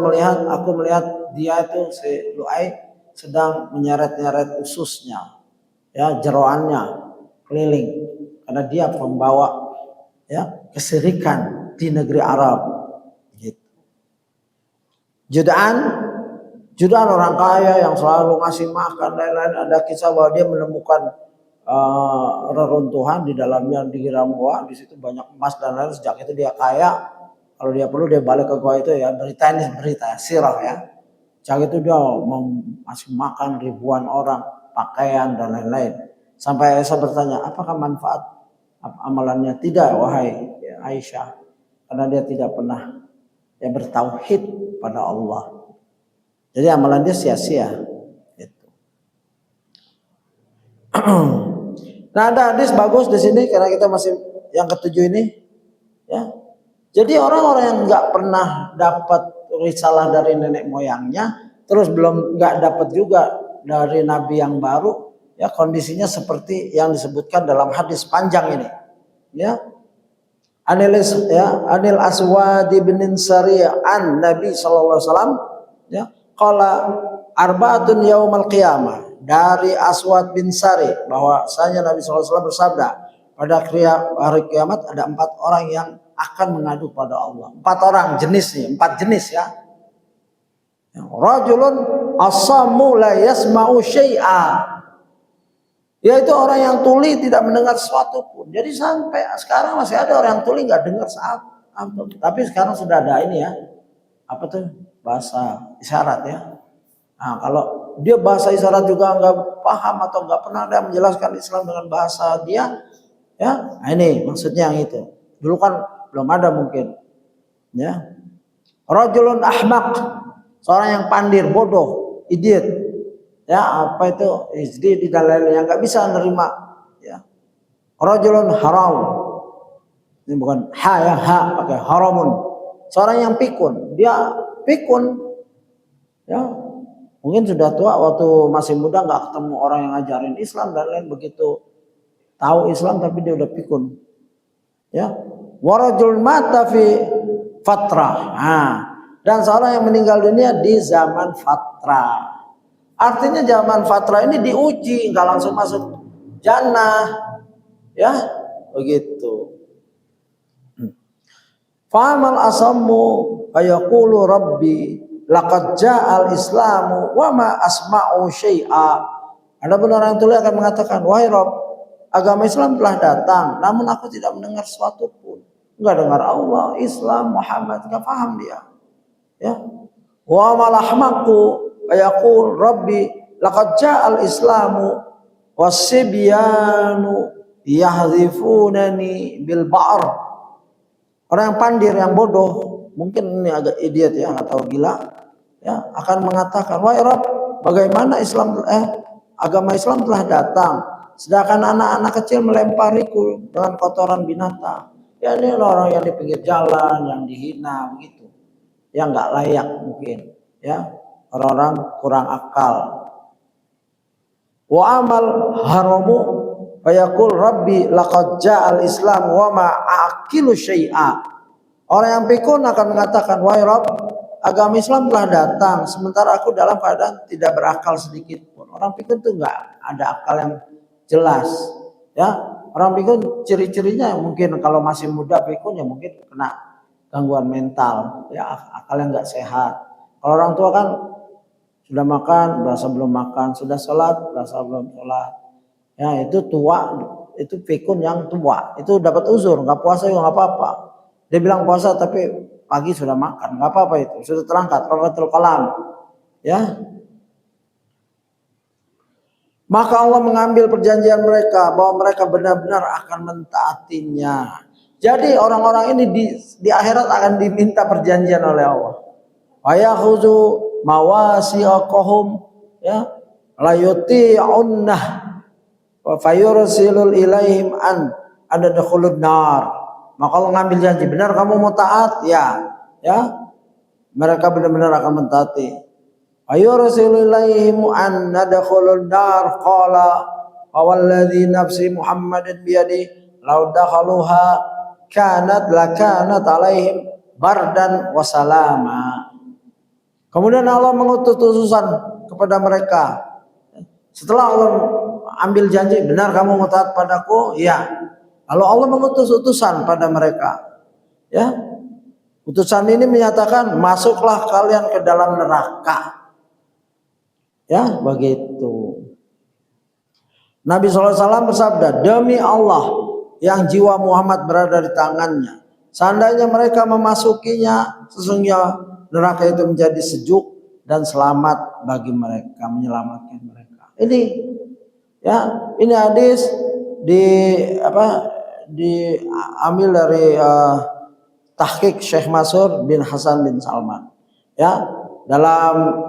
aku melihat dia itu si Luhai sedang menyeret-nyeret ususnya, ya, jeroannya keliling, karena dia pembawa, ya, kesyirikan di negeri Arab. Gitu. Judaan orang kaya yang selalu ngasih makan lain-lain. Ada kisah bahwa dia menemukan reruntuhan di dalamnya dikira gua, di situ banyak emas dan lain. Sejak itu dia kaya. Kalau dia perlu dia balik ke gua itu, ya, berita sirah, ya. Sejak itu dia masih makan ribuan orang, pakaian dan lain-lain. Sampai Aisyah bertanya, apakah manfaat amalannya? Tidak, wahai Aisyah, karena dia tidak pernah, ya, bertauhid pada Allah. Jadi amalan dia sia-sia. Gitu. Nah, ada hadis bagus di sini karena kita masih yang ketujuh ini, ya. Jadi orang-orang yang nggak pernah dapat risalah dari nenek moyangnya, terus nggak dapat juga dari nabi yang baru, ya, kondisinya seperti yang disebutkan dalam hadis panjang ini, ya. Anil Aswad bin Sari'an Nabi sallallahu alaihi wasallam, ya, qala arba'atun yaumal qiyamah, dari Aswad bin Sari bahwasanya Nabi sallallahu alaihi wasallam bersabda, pada hari kiamat ada 4 orang yang akan mengadu pada Allah. 4 orang jenis nih, 4 jenis, ya. Rajulun asammu la yasma'u syai'a, yaitu orang yang tuli tidak mendengar sesuatu pun. Jadi sampai sekarang masih ada orang yang tuli nggak dengar saat. Tapi sekarang sudah ada ini, ya, apa tuh, bahasa isyarat, ya. Nah, kalau dia bahasa isyarat juga nggak paham atau nggak pernah ada menjelaskan Islam dengan bahasa dia, ya. Nah, ini maksudnya yang itu. Dulu kan belum ada mungkin, ya. Rajulun ahmaq, seorang yang pandir, bodoh, idiot, ya, apa itu SD dan lain-lain yang nggak bisa nerima, ya. Rajulun haram, ini bukan ha, ya, ha pakai haramun, seorang yang pikun, dia pikun, ya, mungkin sudah tua, waktu masih muda nggak ketemu orang yang ngajarin Islam dan lain, begitu tahu Islam tapi dia udah pikun, ya. Warajul mata fi fatrah, nah, dan seorang yang meninggal dunia di zaman fatrah. Artinya zaman fatrah ini diuji, nggak langsung masuk jannah, ya, begitu. Fa'amal asammu fayaqulu rabbi laqad ja'al islamu wa ma asma'u syai'a. Adapun orang tuli akan mengatakan, wahai Rabb, agama Islam telah datang, namun aku tidak mendengar sesuatu pun. Enggak dengar Allah, Islam, Muhammad, enggak paham dia. Ya. Wa malahmaku fayaqul rabbi laqad ja'al islamu wasibyanu yahdhifunani bil ba'r. Orang yang pandir, yang bodoh, mungkin ini agak idiot ya, atau gila, ya, akan mengatakan, wahai Rabb, bagaimana agama Islam telah datang, sedangkan anak-anak kecil melempariku dengan kotoran binatang. Ya, ini orang yang di pinggir jalan, yang dihina begitu, yang nggak layak mungkin, ya, orang-orang kurang akal. Wa amal haramu fayaqul rabbi laqad ja'al islam wa ma aqilu syai'a. Orang yang pikun akan mengatakan, wahai Rabb, agama Islam telah datang sementara aku dalam keadaan tidak berakal sedikit pun. Orang pikun itu enggak ada akal yang jelas, ya. Orang pikun ciri-cirinya mungkin kalau masih muda pikun ya mungkin kena gangguan mental, ya, akalnya enggak sehat. Kalau orang tua kan sudah makan berasa belum makan, sudah sholat berasa belum sholat. Ya, itu tua, itu pikun yang tua. Itu dapat uzur, nggak puasa juga nggak apa-apa. Dia bilang puasa tapi pagi sudah makan, nggak apa-apa itu. Sudah terangkat, Rafatul Kalam. Ya. Maka Allah mengambil perjanjian mereka bahwa mereka benar-benar akan mentaatinya. Jadi orang-orang ini di akhirat akan diminta perjanjian oleh Allah. Wa yakhuzu mawasiqahum, ya, la yuti'unnah wa fayursilul ilaihim an adadkhulun nar. Maka Allah ngambil janji, benar kamu mau taat, ya, ya, mereka benar-benar akan mentaati. Fayursilul ilaihim an adadkhulun nar qala walladzi nafsi Muhammadin biyadi law dakhaluha kanat lakanat alaihim bardan wa salama. Kemudian Allah mengutus utusan kepada mereka. Setelah Allah ambil janji, benar kamu mau taat padaku? Ya. Lalu Allah mengutus utusan pada mereka. Ya. Utusan ini menyatakan, masuklah kalian ke dalam neraka. Ya, begitu. Nabi SAW bersabda, demi Allah yang jiwa Muhammad berada di tangannya, seandainya mereka memasukinya, sesungguhnya neraka itu menjadi sejuk dan selamat bagi mereka, menyelamatkan mereka. Ini, ya, ini hadis diambil dari tahqiq Syekh Mansur bin Hasan bin Salman. Ya, dalam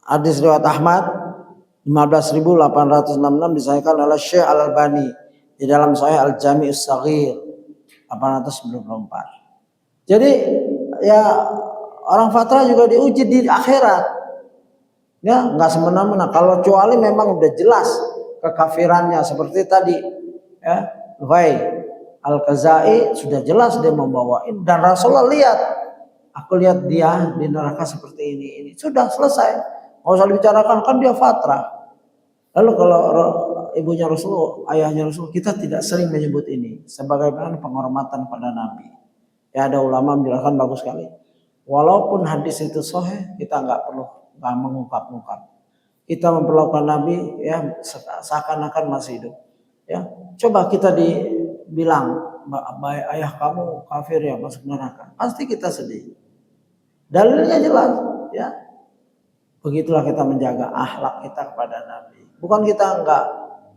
hadis riwayat Ahmad 15.866 disahihkan oleh Syekh Al-Albani di dalam Sahih Al-Jami' As-Shaghir 894. Jadi ya, orang fatra juga diuji di akhirat. Ya, enggak semena-mena. Kalau kecuali memang udah jelas kekafirannya seperti tadi, ya, Ghai Al-Khazai sudah jelas dia membawain dan Rasulullah lihat, aku lihat dia di neraka seperti ini. Sudah selesai. Enggak usah dibicarakan, kan dia fatra. Lalu kalau ibunya Rasulullah, ayahnya Rasulullah, kita tidak sering menyebut ini sebagai penghormatan pada Nabi. Ya, ada ulama menjelaskan bagus sekali. Walaupun hadis itu sahih, kita nggak mengungkap-ungkap. Kita memperlakukan Nabi, ya, seakan-akan masih hidup. Ya, coba kita dibilang, ayah kamu kafir ya, masuk neraka, pasti kita sedih. Dalilnya jelas, ya. Begitulah kita menjaga akhlak kita kepada Nabi. Bukan kita enggak,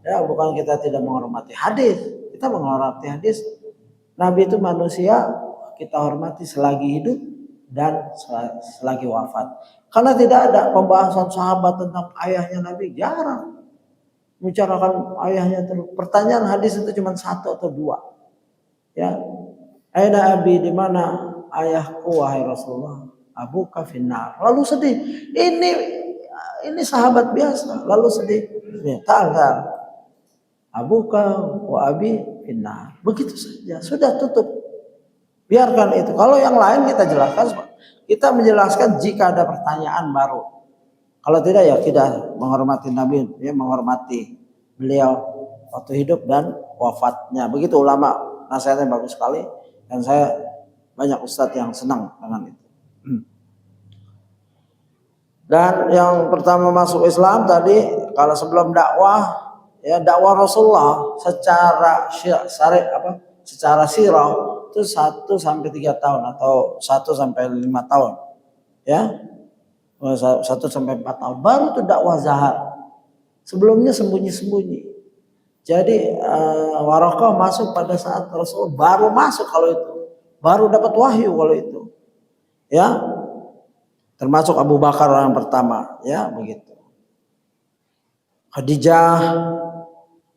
ya, bukan kita tidak menghormati hadis. Kita menghormati hadis. Nabi itu manusia, kita hormati selagi hidup dan selagi wafat. Karena tidak ada pembahasan sahabat tentang ayahnya Nabi, jarang. Membicarakan ayahnya terus. Pertanyaan hadis itu cuma 1 atau 2. Ya. Aina abi, di mana ayahku wahai Rasulullah? Abuka finnar. Lalu sedih. Ini sahabat biasa, lalu sedih. Ya, ta'al. Abuka wa abi finnar. Begitu saja, sudah tutup. Biarkan itu. Kalau yang lain kita jelaskan, kita menjelaskan jika ada pertanyaan baru. Kalau tidak, ya kita menghormati Nabi, ya, menghormati beliau waktu hidup dan wafatnya. Begitu ulama, nasihatnya bagus sekali. Dan saya banyak ustadz yang senang dengan itu. Dan yang pertama masuk Islam tadi, kalau sebelum dakwah, ya dakwah Rasulullah secara secara sirah itu 1 sampai 3 tahun atau 1 sampai 5 tahun, ya 1 sampai 4 tahun baru tuh dakwah zahar. Sebelumnya sembunyi-sembunyi. Jadi Waraqah masuk pada saat Rasul baru masuk, kalau itu baru dapat wahyu kalau itu, ya. Termasuk Abu Bakar orang pertama, ya begitu. Khadijah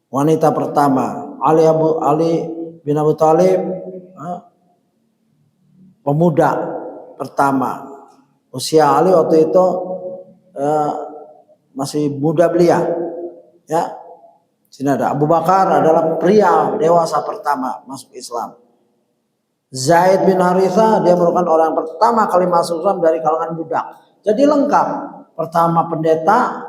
wanita pertama, Ali bin Abi Thalib pemuda pertama. Usia Ali waktu itu masih muda belia, ya. Sini ada Abu Bakar adalah pria dewasa pertama masuk Islam. Zaid bin Harithah dia merupakan orang pertama kali masuk Islam dari kalangan budak. Jadi lengkap. Pertama pendeta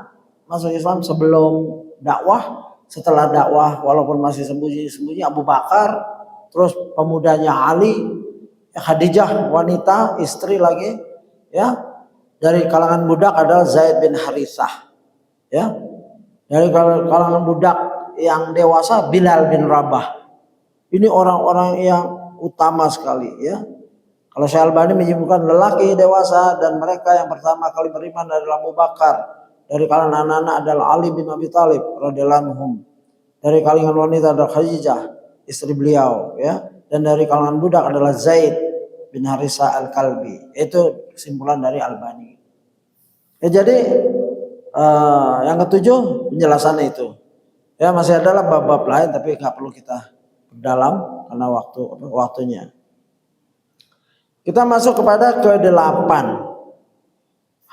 masuk Islam sebelum dakwah, setelah dakwah walaupun masih sembunyi-sembunyi Abu Bakar, terus pemudanya Ali, Khadijah wanita istri lagi, ya. Dari kalangan budak adalah Zaid bin Harithah, ya. Dari kalangan budak yang dewasa Bilal bin Rabah. Ini orang-orang yang utama sekali, ya. Kalau Syekh Albani menyebutkan lelaki dewasa dan mereka yang pertama kali beriman adalah Abu Bakar. Dari kalangan anak-anak adalah Ali bin Abi Thalib radhiyallahu anhum. Dari kalangan wanita adalah Khadijah istri beliau, ya. Dan dari kalangan budak adalah Zaid bin Harithah Al-Kalbi. Itu kesimpulan dari Albani. Ya, jadi yang ketujuh penjelasannya itu. Ya, masih adalah bab-bab lain tapi nggak perlu kita dalam karena waktunya. Kita masuk kepada ke-8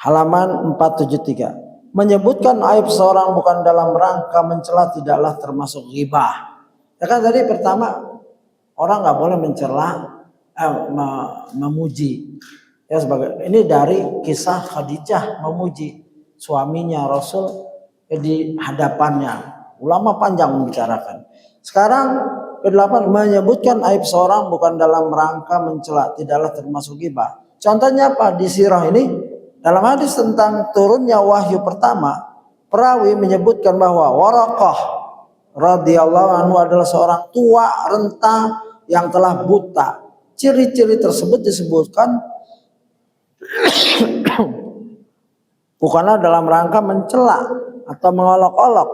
halaman 473. Menyebutkan aib seorang bukan dalam rangka mencela tidaklah termasuk ghibah. Ya kan tadi pertama orang nggak boleh mencela, memuji. Ya sebagai ini dari kisah Khadijah memuji suaminya Rasul di hadapannya. Ulama panjang membicarakan. Sekarang ke-8 menyebutkan aib seorang bukan dalam rangka mencela tidaklah termasuk ghibah. Contohnya apa? Di sirah ini dalam hadis tentang turunnya wahyu pertama, perawi menyebutkan bahwa Waraqah radhiyallahu anhu adalah seorang tua renta yang telah buta. Ciri-ciri tersebut disebutkan bukanlah dalam rangka mencela atau mengolok-olok,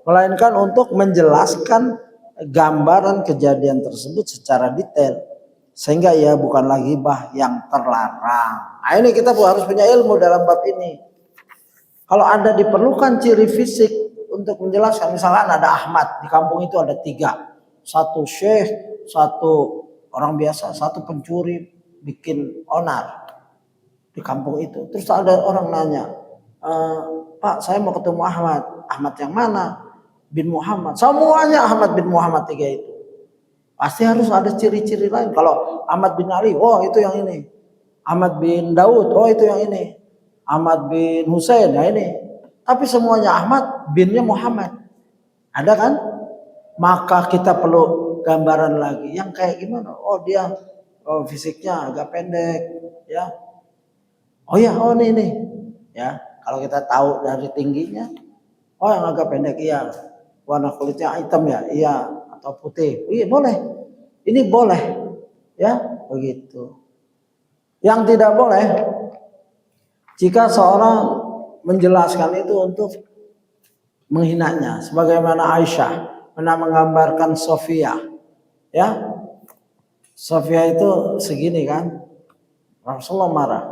melainkan untuk menjelaskan gambaran kejadian tersebut secara detail sehingga ia bukanlah ghibah yang terlarang. Nah, ini kita harus punya ilmu dalam bab ini. Kalau ada diperlukan ciri fisik untuk menjelaskan, misalnya ada Ahmad di kampung itu ada 3, 1 syekh, 1 orang biasa, 1 pencuri bikin onar di kampung itu. Terus ada orang nanya, Pak saya mau ketemu Ahmad. Ahmad yang mana? Bin Muhammad. Semuanya Ahmad bin Muhammad 3 itu. Pasti harus ada ciri-ciri lain. Kalau Ahmad bin Ali, oh itu yang ini. Ahmad bin Daud, oh itu yang ini. Ahmad bin Husain, ya ini. Tapi semuanya Ahmad, binnya Muhammad. Ada kan? Maka kita perlu gambaran lagi. Yang kayak gimana? Oh dia fisiknya agak pendek, ya. Oh ya, oh ini. Ya, kalau kita tahu dari tingginya, oh yang agak pendek, iya. Warna kulitnya hitam ya, iya, atau putih, iya boleh. Ini boleh, ya begitu. Yang tidak boleh jika seorang menjelaskan itu untuk menghinanya, sebagaimana Aisyah pernah menggambarkan Sofia, ya. Sofia itu segini kan, Rasulullah marah.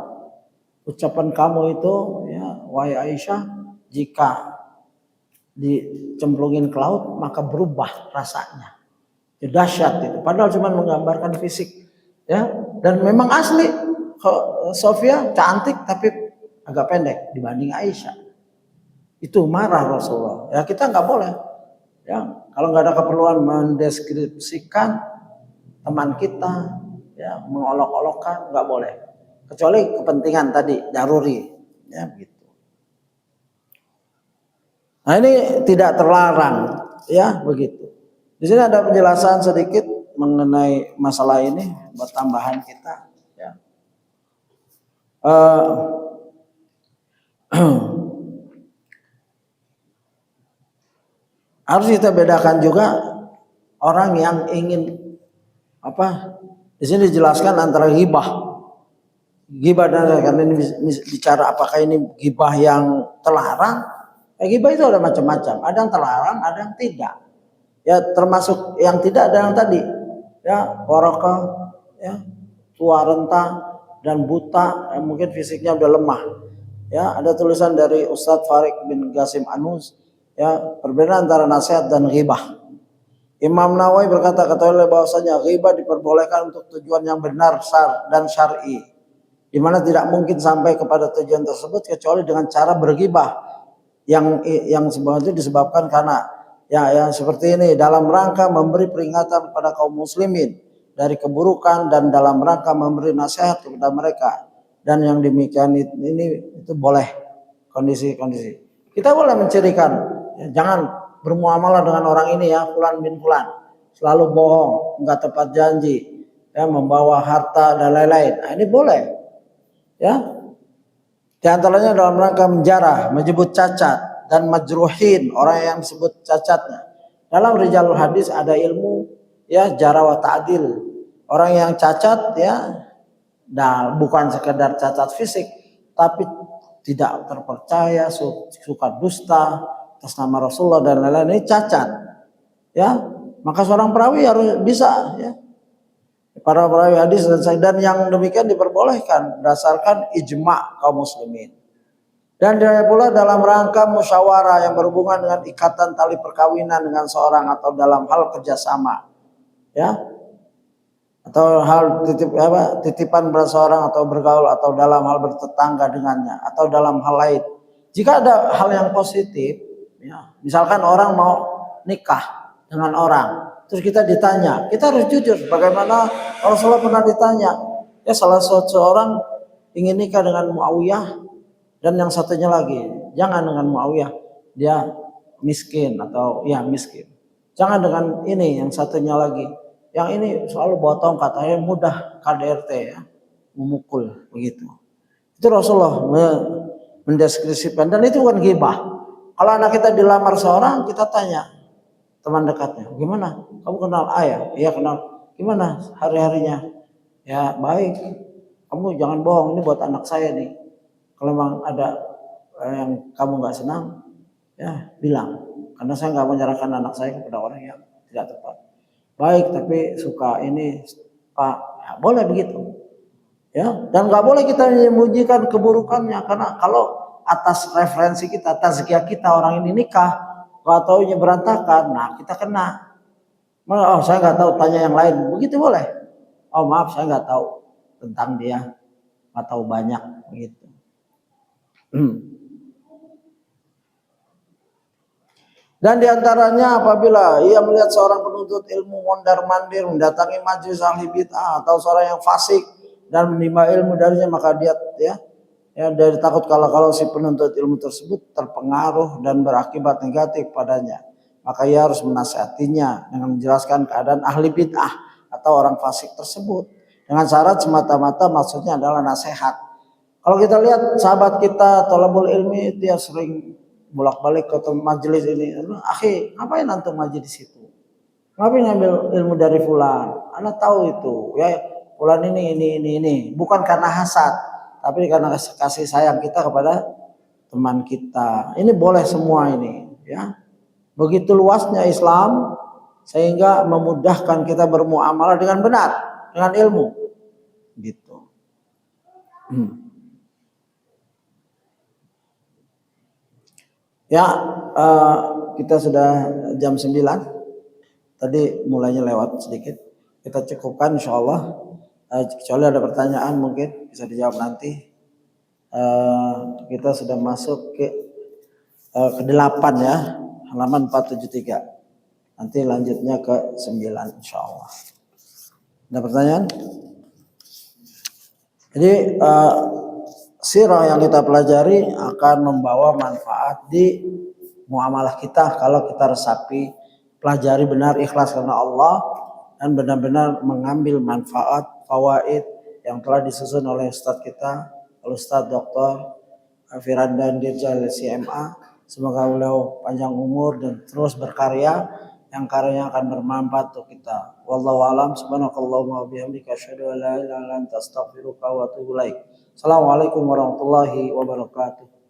Ucapan kamu itu, ya, wahai Aisyah, jika dicemplungin ke laut maka berubah rasanya. Ya, dahsyat itu. Padahal cuma menggambarkan fisik, ya. Dan memang asli Sofia cantik tapi agak pendek dibanding Aisyah. Itu marah Rasulullah. Ya kita nggak boleh. Ya kalau nggak ada keperluan mendeskripsikan teman kita, ya mengolok-olokkan nggak boleh. Kecuali kepentingan tadi daruri, ya begitu. Nah ini tidak terlarang, ya begitu. Di sini ada penjelasan sedikit mengenai masalah ini buat tambahan kita ya. Harus kita bedakan juga orang yang ingin di sini dijelaskan antara ghibah dan karena ini bicara apakah ini ghibah yang terlarang. Ghibah itu ada macam-macam, ada yang terlarang, ada yang tidak. Ya termasuk yang tidak ada yang tadi ya waraka ya tua renta dan buta mungkin fisiknya udah lemah ya. Ada tulisan dari Ustadz Farid bin Qasim Anus ya, perbedaan antara nasihat dan ghibah. Imam Nawawi berkata, ketahuilah bahwasanya ghibah diperbolehkan untuk tujuan yang benar dan syar'i, di mana tidak mungkin sampai kepada tujuan tersebut kecuali dengan cara berghibah yang sebenarnya itu disebabkan karena yang seperti ini dalam rangka memberi peringatan kepada kaum muslimin dari keburukan dan dalam rangka memberi nasihat kepada mereka, dan yang demikian ini itu boleh kondisi-kondisi. Kita boleh mencirikan ya, jangan bermuamalah dengan orang ini ya, fulan bin fulan, selalu bohong, enggak tepat janji, ya membawa harta dan lain-lain. Nah, ini boleh ya. Di antaranya dalam rangka menjarah, menyebut cacat dan majruhin orang yang disebut cacatnya. Dalam rijalul hadis ada ilmu ya jarah wa ta'dil. Orang yang cacat ya, nah bukan sekedar cacat fisik, tapi tidak terpercaya, suka dusta atas nama Rasulullah dan lain-lain, ini cacat. Ya, maka seorang perawi harus bisa ya. Para perawi hadis dan yang demikian diperbolehkan berdasarkan ijma' kaum muslimin. Dan pula dalam rangka musyawarah yang berhubungan dengan ikatan tali perkawinan dengan seorang atau dalam hal kerjasama, ya, atau hal titipan pada seorang atau bergaul atau dalam hal bertetangga dengannya atau dalam hal lain. Jika ada hal yang positif, ya, misalkan orang mau nikah dengan orang, terus kita ditanya, kita harus jujur. Bagaimana Rasulullah pernah ditanya, ya salah seorang ingin nikah dengan Muawiyah dan yang satunya lagi jangan dengan Muawiyah, dia miskin atau ya miskin. Jangan dengan ini yang satunya lagi, yang ini selalu bawa tongkat, katanya mudah KDRT ya, memukul begitu. Itu Rasulullah mendeskripsikan, dan itu bukan ghibah. Kalau anak kita dilamar seorang, kita tanya teman dekatnya, gimana? Kamu kenal ayah? Iya kenal. Gimana hari-harinya? Ya baik. Kamu jangan bohong, ini buat anak saya nih. Kalau memang ada yang kamu nggak senang, ya bilang. Karena saya nggak menyerahkan anak saya kepada orang yang tidak tepat. Baik, tapi suka ini Pak, ya, boleh begitu. Ya, dan nggak boleh kita menyembunyikan keburukannya, karena kalau atas referensi kita, tazkiyah kita orang ini nikah, kalau taunya berantakan, nah kita kena. Oh saya nggak tahu, tanya yang lain, begitu boleh. Oh maaf saya nggak tahu tentang dia, nggak tahu banyak begitu. Dan diantaranya apabila ia melihat seorang penuntut ilmu mondar-mandir mendatangi majelis ahli bid'ah atau seorang yang fasik dan menimba ilmu darinya, maka dia dari takut kalau si penuntut ilmu tersebut terpengaruh dan berakibat negatif padanya, maka ia harus menasihatinya dengan menjelaskan keadaan ahli bid'ah atau orang fasik tersebut dengan syarat semata-mata maksudnya adalah nasihat. Kalau kita lihat sahabat kita thalabul ilmi, dia sering bolak-balik ke majelis ini. Akhi, ngapain antum ngaji di situ? Ngapain ngambil ilmu dari fulan? Ana tahu itu, ya fulan ini. Bukan karena hasad, tapi karena kasih sayang kita kepada teman kita. Ini boleh semua ini, ya. Begitu luasnya Islam sehingga memudahkan kita bermuamalah dengan benar, dengan ilmu. Gitu. Ya, kita sudah jam 9. Tadi mulainya lewat sedikit. Kita cukupkan insyaallah. Kecuali ada pertanyaan mungkin bisa dijawab nanti. Kita sudah masuk ke 8 ya, halaman 473. Nanti lanjutnya ke 9 insyaallah. Ada pertanyaan? Jadi sirah yang kita pelajari akan membawa manfaat di muamalah kita kalau kita resapi, pelajari benar, ikhlas karena Allah, dan benar-benar mengambil manfaat, fawaid yang telah disusun oleh Ustadz kita, Ustadz Dr. Firanda Dirjal CMA. Semoga beliau panjang umur dan terus berkarya yang karyanya akan bermanfaat untuk kita. Wallahu a'lam. Subhanakallahumma wa bihamdika asyhadu an la ilaha illa anta astaghfiruka wa atubu ilaik. Assalamualaikum warahmatullahi wabarakatuh.